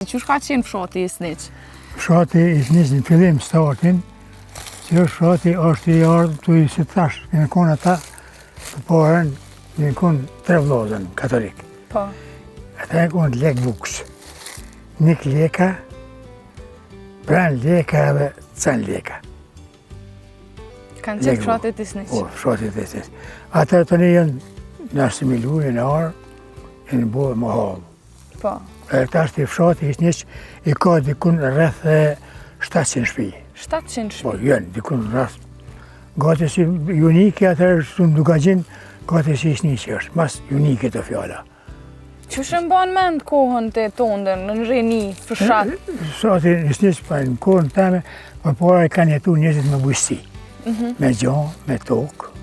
Qysh ka qenë fshati i Sniq? Fshati i Sniq në fillim startin, që fshati është i ardhur i si thash, në konë ata të porën, në konë 3 vllazën katolik. Po. Ata e konë lek buks. Nik leka, pran leka dhe can leka. Kanë qenë fshatit i Sniq? Po, fshatit i Sniq. Ata të një janë në asimilu, në arë, në bërë më halë. Po. Ta është i fshati i Sniq, i ka dikun rreth 700 shtëpi. 700 shtëpi? Po, janë, dikun rreth. Gati si unike, atër është në Dugajin, gati si i Sniqi është, mas unike të fjalla. Qysh e mban mend kohën të tondën, në reni, fshat? Fshati i Sniq, në kohën teme, përpara i kanë jetu njerëzit me bujqësi. Me gjanë, me tokë,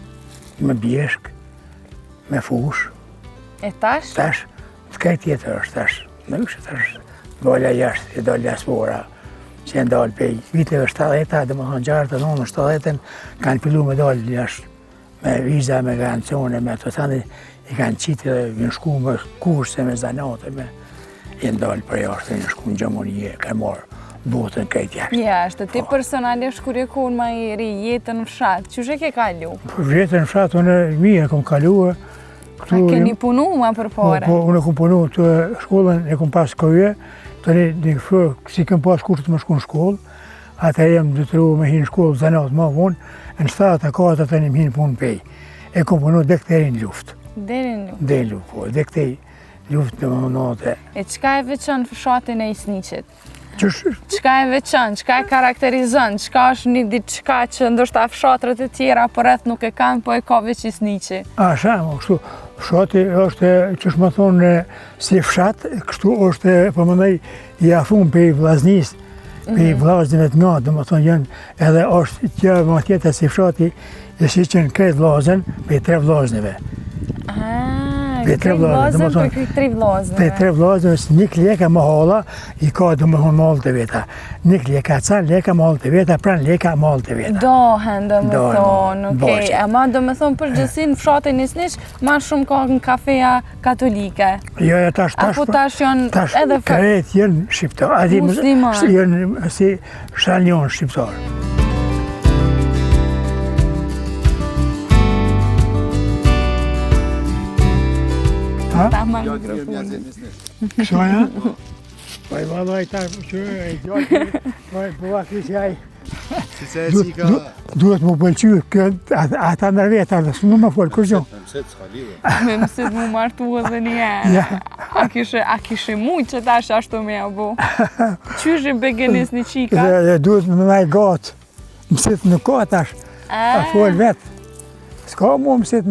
me bjeshk, me fush. E tash? Tash, të kaj tjetër është tash. Në kështë tash, dolla jashtë, dolla diaspora, që e ndalë pej viteve 70-a, dhe më thonë 69, 70-ën, kanë fillu me dalë jashtë, me viza, me garancione, me të tani, i kanë qitë dhe në shku me kurse, me zanate, i ndalë për jashtë, në shku në Gjamonie, ka marë botën kajtë jashtë. Jashtë, ti personalisht kur je konë ma i ri, jetën në fshat, qysh e ke kalu? Jetën në fshat, unë mirë e kom kaluë. A keni punu ma për pare? Po, unë e kom punu të shkollën, e kom pas këje, të një fërë, si kem pas kur të më shku në shkollë, atë e jem dëtëru me hinë shkollë zanat ma vonë, në 7-4 të një më hinë punë pej. E kom punu dhe këtëri në luft. Deri në luft? Deri në luft, po, dhe këtëri luft në më nëte. E qka e veçon fshatin e i Sniqit? Qka e veçon, qka e karakterizon, qka është një diçka që ndoshta fshatrat e tjera për rreth nuk e kanë, po e ka veç i Sniqi? Kështu, fshati është, që shmë thonë, si fshat, kështu është, përmëndaj, i afun për i vlaznis, për i vlaznive të nga, dhe më thonë janë, edhe është që më tjetër si fshati, e si që në krejt vlazen, për i 3 vlaznive. Krejt vlazen për krejt 3 vlaznive. Për 3 vlaznive, një leka më hala, i ka dhe më thonë malë të veta. Një leka can, leka malë të veta, pran leka malë të veta. Dohen, dhe më thonë, okej. Ama dhe më thonë përgjësin, fshatin i Sniq, ma shumë ka në kafeja katolike. Jo, tash apo tash janë edhe krejt janë shqiptar. Musliman. Janë si shaljon shqiptar. Ta marrë mikrofonin. Kështu ja? Pa i vallaj ta që e gjatë, po vakri që aj. Duhet më pëlqy, ata nërvetar dhe së nuk më folë, kërgjo. Me mësit mu martu edhe një A kishe mujtë që tash ashtu me abo? Qysh e begenis një qika? Duhet më maj gatë, mësit nuk ka tash, a folë vetë. S'ka mu mësit